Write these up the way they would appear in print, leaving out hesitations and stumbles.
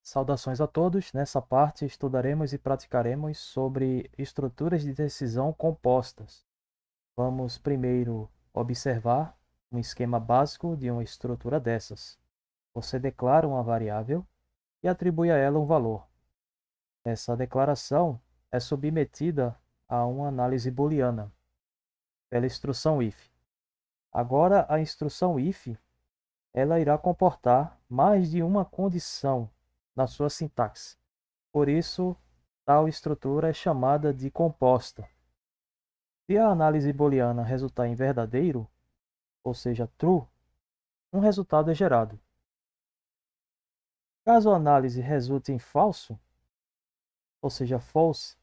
Saudações a todos. Nessa parte estudaremos e praticaremos sobre estruturas de decisão compostas. Vamos primeiro observar um esquema básico de uma estrutura dessas. Você declara uma variável e atribui a ela um valor. Essa declaração é submetida a uma análise booleana pela instrução if. Agora, a instrução if ela irá comportar mais de uma condição na sua sintaxe. Por isso, tal estrutura é chamada de composta. Se a análise booleana resultar em verdadeiro, ou seja, true, um resultado é gerado. Caso a análise resulte em falso, ou seja, false,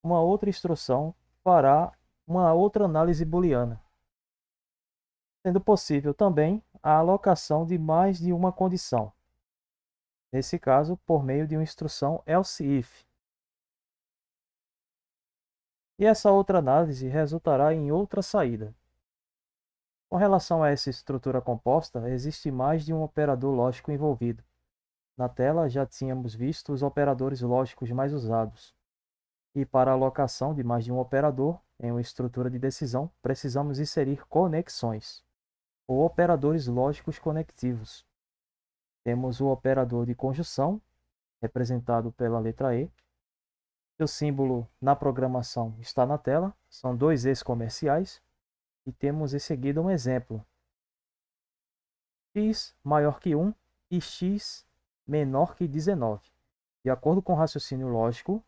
uma outra instrução fará uma outra análise booleana, sendo possível também a alocação de mais de uma condição, nesse caso por meio de uma instrução else if. E essa outra análise resultará em outra saída. Com relação a essa estrutura composta, existe mais de um operador lógico envolvido. Na tela já tínhamos visto os operadores lógicos mais usados. E para a alocação de mais de um operador em uma estrutura de decisão, precisamos inserir conexões, ou operadores lógicos conectivos. Temos o operador de conjunção, representado pela letra E. Seu símbolo na programação está na tela, são dois E's comerciais. E temos em seguida um exemplo. X maior que 1 e x menor que 19. De acordo com o raciocínio lógico,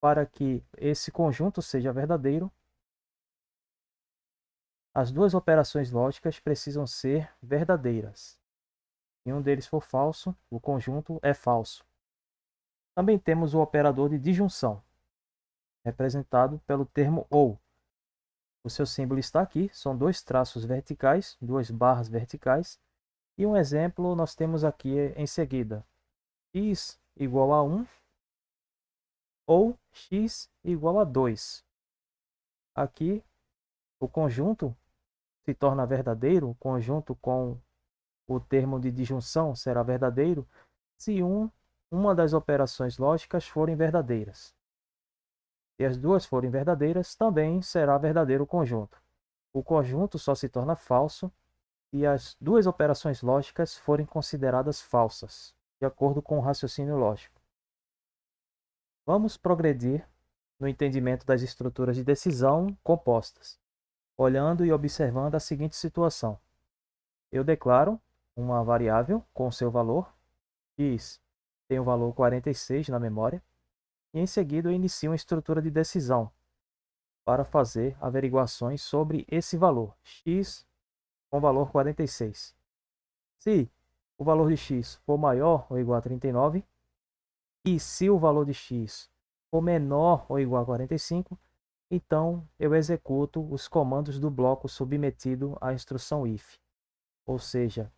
para que esse conjunto seja verdadeiro, as duas operações lógicas precisam ser verdadeiras. Se um deles for falso, o conjunto é falso. Também temos o operador de disjunção, representado pelo termo OU. O seu símbolo está aqui, são dois traços verticais, duas barras verticais, e um exemplo nós temos aqui em seguida. X igual a 1 ou x igual a 2. Aqui, o conjunto se torna verdadeiro, o conjunto com o termo de disjunção será verdadeiro se uma das operações lógicas forem verdadeiras. Se as duas forem verdadeiras, também será verdadeiro o conjunto. O conjunto só se torna falso se as duas operações lógicas forem consideradas falsas, de acordo com o raciocínio lógico. Vamos progredir no entendimento das estruturas de decisão compostas, olhando e observando a seguinte situação. Eu declaro uma variável com seu valor, x tem o valor 46 na memória, e em seguida eu inicio uma estrutura de decisão para fazer averiguações sobre esse valor, x com valor 46. Se o valor de x for maior ou igual a 39, e se o valor de x for menor ou igual a 45, então eu executo os comandos do bloco submetido à instrução if. Ou seja,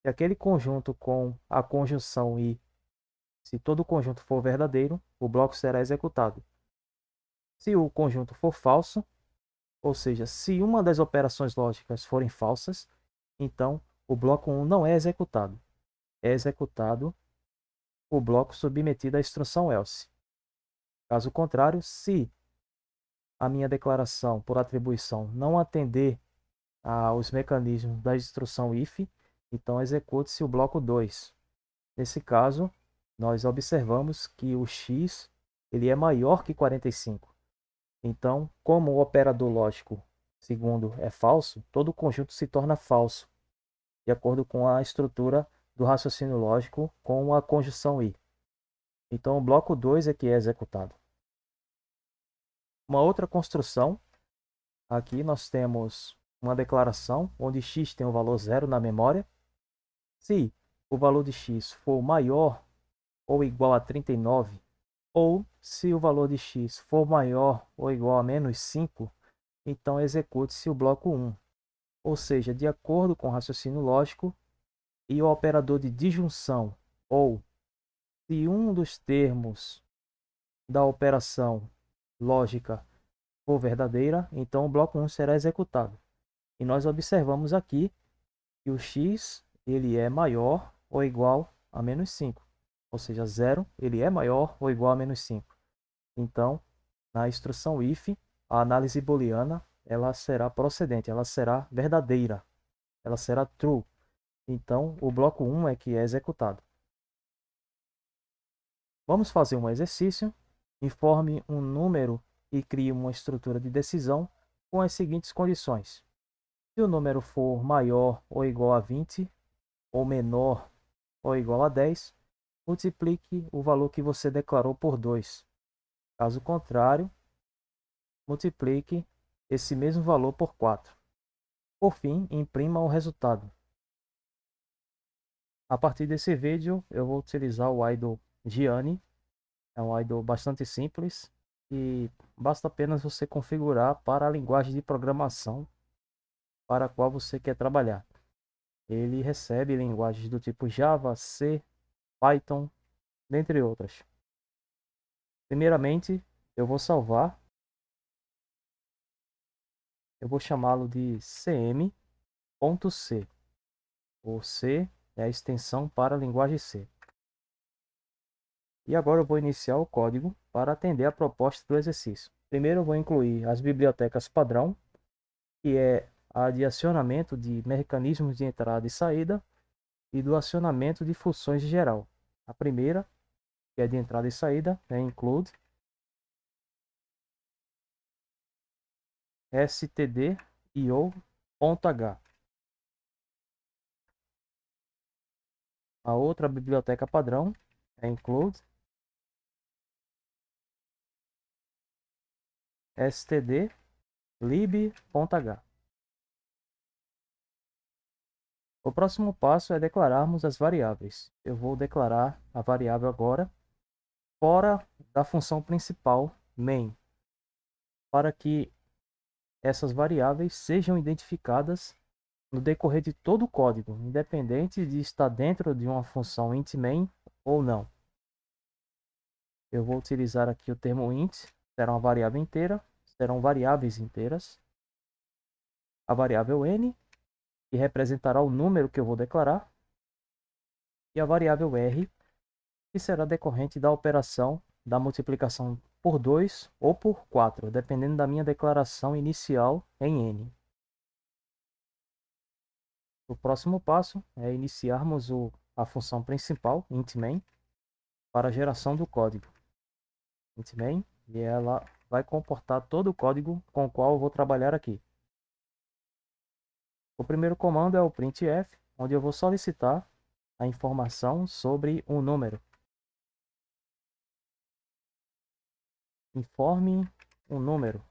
se aquele conjunto com a conjunção e, se todo o conjunto for verdadeiro, o bloco será executado. Se o conjunto for falso, ou seja, se uma das operações lógicas forem falsas, então o bloco 1 não é executado. É executado o bloco submetido à instrução else. Caso contrário, se a minha declaração por atribuição não atender aos mecanismos da instrução if, então execute-se o bloco 2. Nesse caso, nós observamos que o x ele é maior que 45. Então, como o operador lógico segundo é falso, todo o conjunto se torna falso, de acordo com a estrutura do raciocínio lógico com a conjunção i. Então, o bloco 2 é que é executado. Uma outra construção, aqui nós temos uma declaração onde x tem o valor 0 na memória. Se o valor de x for maior ou igual a 39, ou se o valor de x for maior ou igual a menos 5, então execute-se o bloco 1. Ou seja, de acordo com o raciocínio lógico e o operador de disjunção, ou se um dos termos da operação lógica for verdadeira, então o bloco 1 será executado. E nós observamos aqui que o x ele é maior ou igual a menos 5. Ou seja, 0 ele é maior ou igual a menos 5. Então, na instrução if, a análise booleana ela será procedente, ela será verdadeira, ela será true. Então, o bloco 1 é que é executado. Vamos fazer um exercício. Informe um número e crie uma estrutura de decisão com as seguintes condições. Se o número for maior ou igual a 20, ou menor ou igual a 10, multiplique o valor que você declarou por 2. Caso contrário, multiplique esse mesmo valor por 4. Por fim, imprima o resultado. A partir desse vídeo, eu vou utilizar o idle Gianni. É um idle bastante simples e basta apenas você configurar para a linguagem de programação para a qual você quer trabalhar. Ele recebe linguagens do tipo Java, C, Python, dentre outras. Primeiramente, eu vou salvar. Eu vou chamá-lo de cm.c. O C é a extensão para a linguagem C. E agora eu vou iniciar o código para atender a proposta do exercício. Primeiro eu vou incluir as bibliotecas padrão, que é a de acionamento de mecanismos de entrada e saída e do acionamento de funções em geral. A primeira, que é de entrada e saída, é include stdio.h. A outra biblioteca padrão é include stdlib.h. O próximo passo é declararmos as variáveis. Eu vou declarar a variável agora fora da função principal main, para que essas variáveis sejam identificadas no decorrer de todo o código, independente de estar dentro de uma função int main ou não. Eu vou utilizar aqui o termo int, será uma variável inteira, serão variáveis inteiras. A variável n, que representará o número que eu vou declarar, e a variável r, que será decorrente da operação da multiplicação por 2 ou por 4, dependendo da minha declaração inicial em n. O próximo passo é iniciarmos a função principal, int main, para a geração do código. Int main, e ela vai comportar todo o código com o qual eu vou trabalhar aqui. O primeiro comando é o printf, onde eu vou solicitar a informação sobre um número. Informe um número.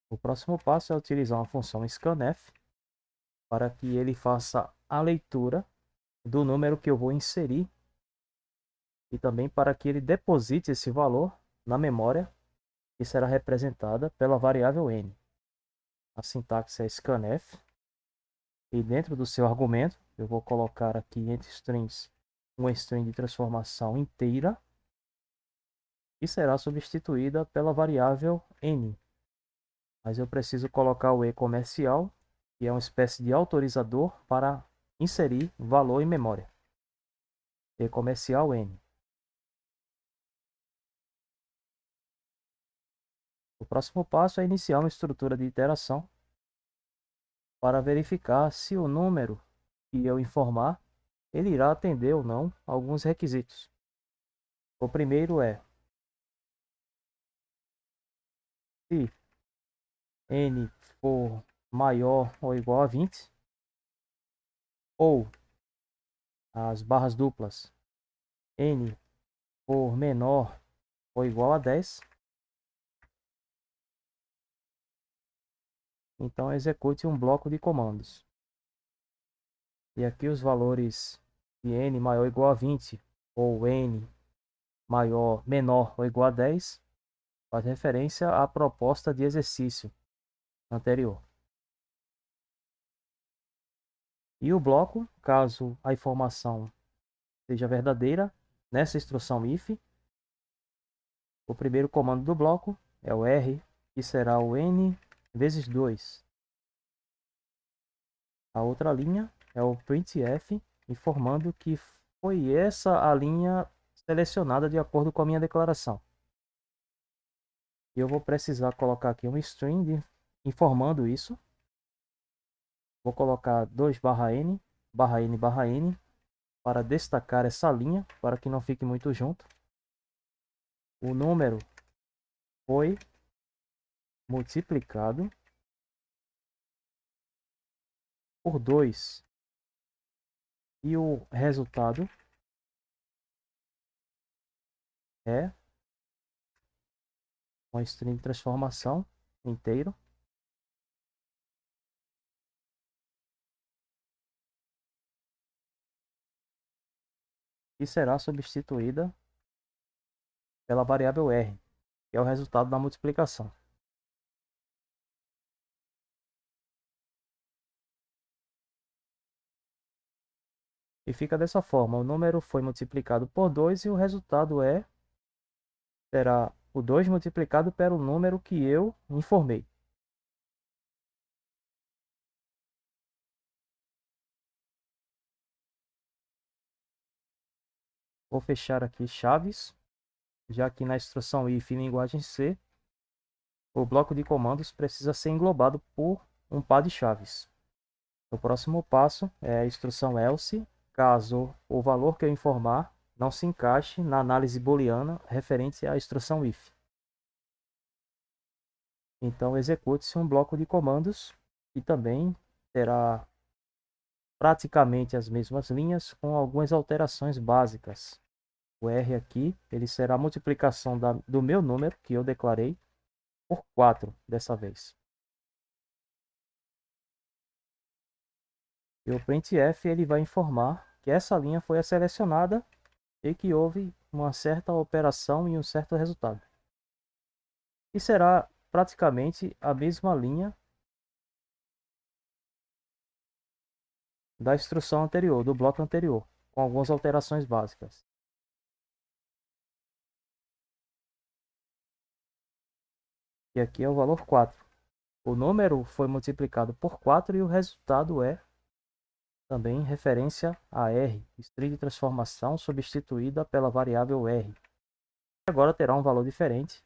O próximo passo é utilizar uma função scanf para que ele faça a leitura do número que eu vou inserir e também para que ele deposite esse valor na memória que será representada pela variável n. A sintaxe é scanf e dentro do seu argumento eu vou colocar aqui entre strings uma string de transformação inteira que será substituída pela variável n. Mas eu preciso colocar o e comercial, que é uma espécie de autorizador para inserir valor em memória. E comercial n. O próximo passo é iniciar uma estrutura de iteração para verificar se o número que eu informar ele irá atender ou não alguns requisitos. O primeiro é se n for maior ou igual a 20, ou as barras duplas n for menor ou igual a 10, então execute um bloco de comandos. E aqui os valores de n maior ou igual a 20 ou n menor ou igual a 10 faz referência à proposta de exercício anterior. E o bloco, caso a informação seja verdadeira, nessa instrução if, o primeiro comando do bloco é o R, que será o N vezes 2. A outra linha é o printf, informando que foi essa a linha selecionada de acordo com a minha declaração. E eu vou precisar colocar aqui um string informando isso. Vou colocar 2/n, /n para destacar essa linha, para que não fique muito junto. O número foi multiplicado por 2 e o resultado é uma string de transformação inteiro, que será substituída pela variável r, que é o resultado da multiplicação. E fica dessa forma: o número foi multiplicado por 2 e o resultado será o 2 multiplicado pelo número que eu informei. Vou fechar aqui chaves, já que na instrução if em linguagem C, o bloco de comandos precisa ser englobado por um par de chaves. O próximo passo é a instrução else, caso o valor que eu informar não se encaixe na análise booleana referente à instrução if. Então execute-se um bloco de comandos que também terá praticamente as mesmas linhas com algumas alterações básicas. O R aqui, ele será a multiplicação do meu número que eu declarei por 4 dessa vez. E o printf, ele vai informar que essa linha foi a selecionada e que houve uma certa operação e um certo resultado. E será praticamente a mesma linha da instrução anterior, do bloco anterior, com algumas alterações básicas. E aqui é o valor 4. O número foi multiplicado por 4 e o resultado é também referência a R, string de transformação substituída pela variável R. Agora terá um valor diferente,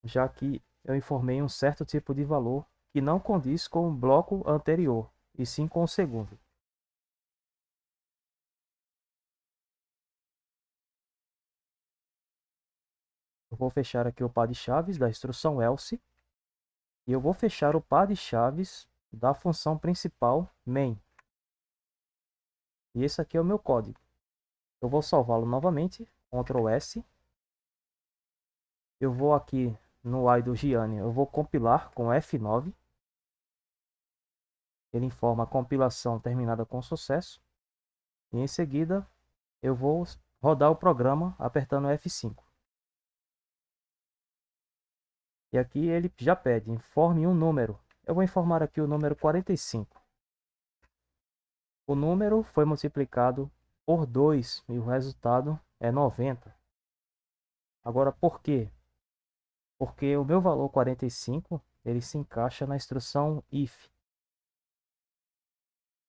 já que eu informei um certo tipo de valor que não condiz com o bloco anterior, e sim com o segundo. Eu vou fechar aqui o par de chaves da instrução else, e eu vou fechar o par de chaves da função principal main. E esse aqui é o meu código. Eu vou salvá-lo novamente, Ctrl S. Eu vou aqui no i do Gianni, eu vou compilar com F9. Ele informa a compilação terminada com sucesso. E em seguida eu vou rodar o programa apertando F5. E aqui ele já pede, informe um número. Eu vou informar aqui o número 45. O número foi multiplicado por 2 e o resultado é 90. Agora por quê? Porque o meu valor 45 ele se encaixa na instrução if.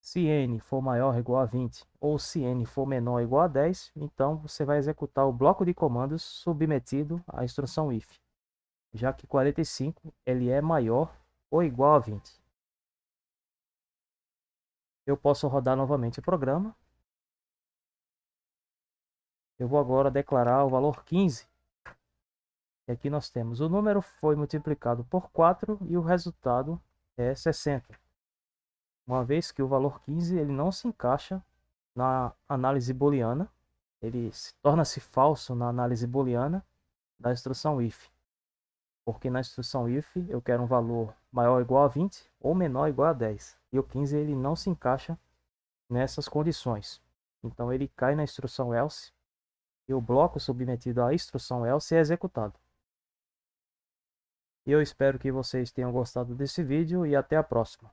Se n for maior ou igual a 20 ou se n for menor ou igual a 10, então você vai executar o bloco de comandos submetido à instrução if, já que 45 ele é maior ou igual a 20. Eu posso rodar novamente o programa. Eu vou agora declarar o valor 15. E aqui nós temos o número foi multiplicado por 4 e o resultado é 60. Uma vez que o valor 15 ele não se encaixa na análise booleana, ele torna-se falso na análise booleana da instrução if. Porque na instrução if eu quero um valor maior ou igual a 20 ou menor ou igual a 10. E o 15 ele não se encaixa nessas condições. Então ele cai na instrução else e o bloco submetido à instrução else é executado. E eu espero que vocês tenham gostado desse vídeo e até a próxima.